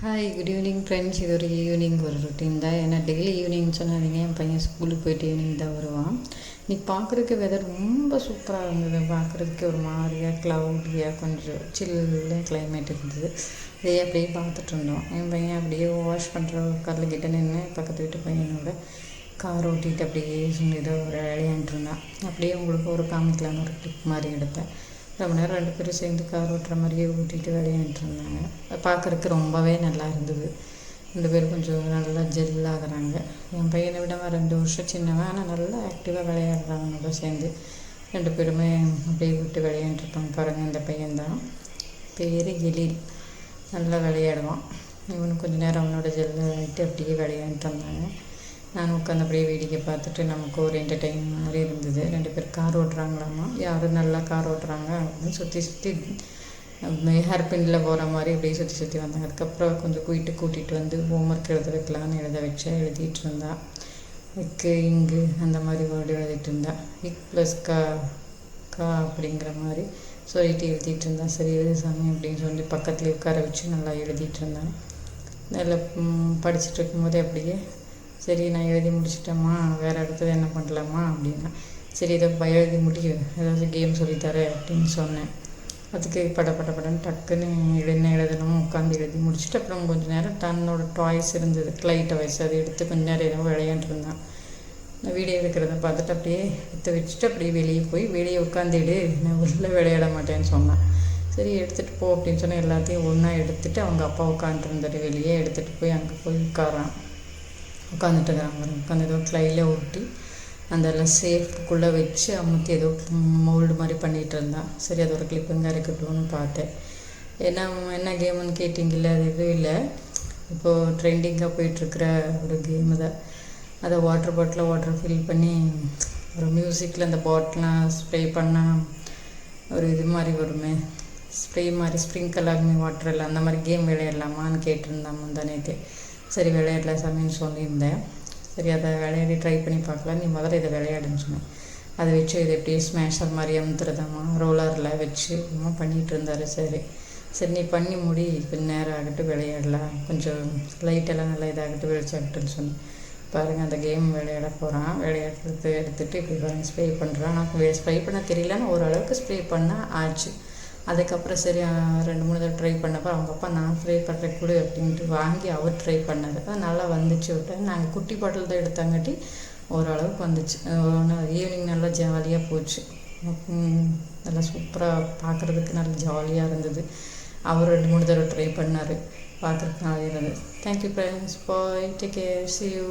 Hi good evening friends. இது ஒரு evening ஒரு ரொட்டீன் தான். ஏன்னா டெய்லி ஈவினிங் சொன்னாதீங்க, என் பையன் ஸ்கூலுக்கு போயிட்டு ஈவினிங் தான் வருவான். இன்றைக்கி பார்க்குறதுக்கு வெதர் ரொம்ப சூப்பராக இருந்தது. பார்க்குறதுக்கு ஒரு மாதிரியாக க்ளவுடியாக கொஞ்சம் சில்லு கிளைமேட் இருந்தது. இதே அப்படியே பார்த்துட்டு இருந்தோம். என் பையன் அப்படியே வாஷ் பண்ணுற கரில் கிட்டே நின்று பக்கத்து வீட்டு பையனோட கார் ஓட்டிகிட்டு அப்படியே ஏதோ ஒரு விளையாண்டுட்டு இருந்தான். அப்படியே உங்களுக்கு ஒரு காமிக்கலான்னு ஒரு கிளிப் மாதிரி எடுத்தேன். ரொம்ப நேரம் 2 பேரும் சேர்ந்து கார் ஓட்டுற மாதிரியே ஓட்டிகிட்டு விளையாண்டுட்டு இருந்தாங்க. பார்க்குறதுக்கு ரொம்பவே நல்லா இருந்தது. 2 பேரும் கொஞ்சம் நல்லா ஜெல்லாகிறாங்க. என் பையனை விட 2 வருஷம் சின்னவன், ஆனால் நல்லா ஆக்டிவாக விளையாடுறாங்க சேர்ந்து. 2 பேருமே அப்படியே விட்டு விளையாண்டுருப்பாங்க. பாருங்கள், இந்த பையன்தான், பேர் எழில். நல்லா விளையாடுவான். இவனும் கொஞ்சம் நேரம் அவனோட ஜெல்லை ஆகிட்டு அப்படியே விளையாண்டுட்டு வந்தாங்க. நான் உட்காந்து அப்படியே வேடிக்கை பார்த்துட்டு நமக்கு ஒரு என்டர்டெயின் மாதிரி இருந்தது. 2 பேர் கார் ஓட்டுறாங்களாமா, யாரும் நல்லா கார் ஓட்டுறாங்க அப்படின்னு சுற்றி ஹேர்பின்னில் போகிற மாதிரி அப்படியே சுற்றி வந்தாங்க. அதுக்கப்புறம் கொஞ்சம் கூட்டிகிட்டு வந்து ஹோம்ஒர்க் எழுத வைக்கலான்னு எழுதிட்டு இருந்தா. இக்கு இங்கு அந்த மாதிரி வேர்டு எழுதிட்டு இருந்தா. இக் ப்ளஸ் கா அப்படிங்கிற மாதிரி சொல்லிட்டு எழுதிட்டு இருந்தா. சரி எழுது சாமி அப்படின்னு சொல்லி பக்கத்துலேயே உட்கார வச்சு நல்லா எழுதிட்டு இருந்தாங்க. நல்லா படிச்சுட்டு இருக்கும்போதே அப்படியே சரி நான் எழுதி முடிச்சிட்டேம்மா, வேறு அடுத்தது என்ன பண்ணலாமா அப்படின்னா, சரி இதை எழுதி முடியும், ஏதாவது கேம் சொல்லித்தரேன் அப்படின்னு சொன்னேன். அதுக்கு படன்னு டக்குன்னு என்ன எழுதணுமோ உட்காந்து எழுதி முடிச்சுட்டு அப்புறம் கொஞ்சம் நேரம் தன்னோட டாய்ஸ் இருந்தது, கிளைட் டாய்ஸ், அதை எடுத்து கொஞ்சம் நேரம் ஏதோ விளையாண்டுருந்தான். நான் வீடியோ எடுக்கிறத பார்த்துட்டு அப்படியே எடுத்து வச்சுட்டு அப்படியே வெளியே போய் வெளியே உட்காந்துடு, நான் உள்ளே விளையாட மாட்டேன்னு சொன்னான். சரி எடுத்துகிட்டு போ அப்படின்னு சொன்னால் எல்லாத்தையும் ஒன்றா எடுத்துகிட்டு அவங்க அப்பா உட்காந்துருந்தாரு. வெளியே எடுத்துகிட்டு போய் அங்கே போய் உட்காந்துட்டு இருக்கிறாங்க. உட்காந்து ஏதோ க்ளையில் ஒட்டி அந்த சேஃப்குள்ளே வச்சு அமுத்தி ஏதோ மோல்டு மாதிரி பண்ணிகிட்டு இருந்தான். சரி அது ஒரு கிளிப்பிங்காக இருக்கட்டும்னு பார்த்தேன். என்ன கேமுன்னு கேட்டிங்கல்ல, அது எதுவும் இல்லை, இப்போது ட்ரெண்டிங்காக போயிட்டுருக்கிற ஒரு கேமு தான். அதை வாட்டர் ஃபில் பண்ணி ஒரு மியூசிக்கில் அந்த பாட்டிலாம் ஸ்ப்ரே பண்ணால் ஒரு இது மாதிரி வருமே, ஸ்ப்ரே மாதிரி ஸ்ப்ரிங்கல் ஆகுமே வாட்டரில், அந்த மாதிரி கேம் விளையாடலாமான்னு கேட்டிருந்தான் முந்தானேத்து. சரி விளையாடலாம் சாமின்னு சொல்லியிருந்தேன். சரி அதை விளையாடி ட்ரை பண்ணி பார்க்கலாம், நீ முதல்ல இதை விளையாடுன்னு சொன்னேன். அதை வச்சு இதை எப்படியே ஸ்மேஷர் மாதிரி அமுத்துறதாம்மா ரோலரில் வச்சு அம்மா பண்ணிகிட்டு இருந்தார். சரி நீ பண்ணி முடி, கொஞ்சம் நேரம் ஆகட்டும் விளையாடலாம், கொஞ்சம் லைட்டெல்லாம் நல்லா இதாகட்டும் வெளிச்சாகட்டும்னு சொன்னேன். பாருங்கள், அந்த கேம் விளையாட போகிறான். விளையாடுறது எடுத்துகிட்டு இப்படி பாருங்கள் ஸ்ப்ரே பண்ணுறான். எனக்கு ஸ்ப்ரே பண்ண தெரியலன்னு ஓரளவுக்கு ஸ்ப்ரே பண்ணால் ஆச்சு. அதுக்கப்புறம் சரி 2-3 தடவை ட்ரை பண்ணப்போ அவங்க அப்பா நான் ட்ரை பண்ணுறேன் கொடு அப்படின்ட்டு வாங்கி அவர் ட்ரை பண்ணார். அது நல்லா வந்துச்சு. விட்டேன் நாங்கள் குட்டி பாட்டில் தான் எடுத்தாங்காட்டி ஓரளவுக்கு வந்துச்சு. ஈவினிங் நல்லா ஜாலியாக போச்சு. நல்லா சூப்பராக பார்க்குறதுக்கு நல்லா ஜாலியாக இருந்தது. அவர் 2-3 தடவை ட்ரை பண்ணார். பார்க்குறதுக்கு நல்லா இருந்தது. Thank you friends, bye, take care, see you.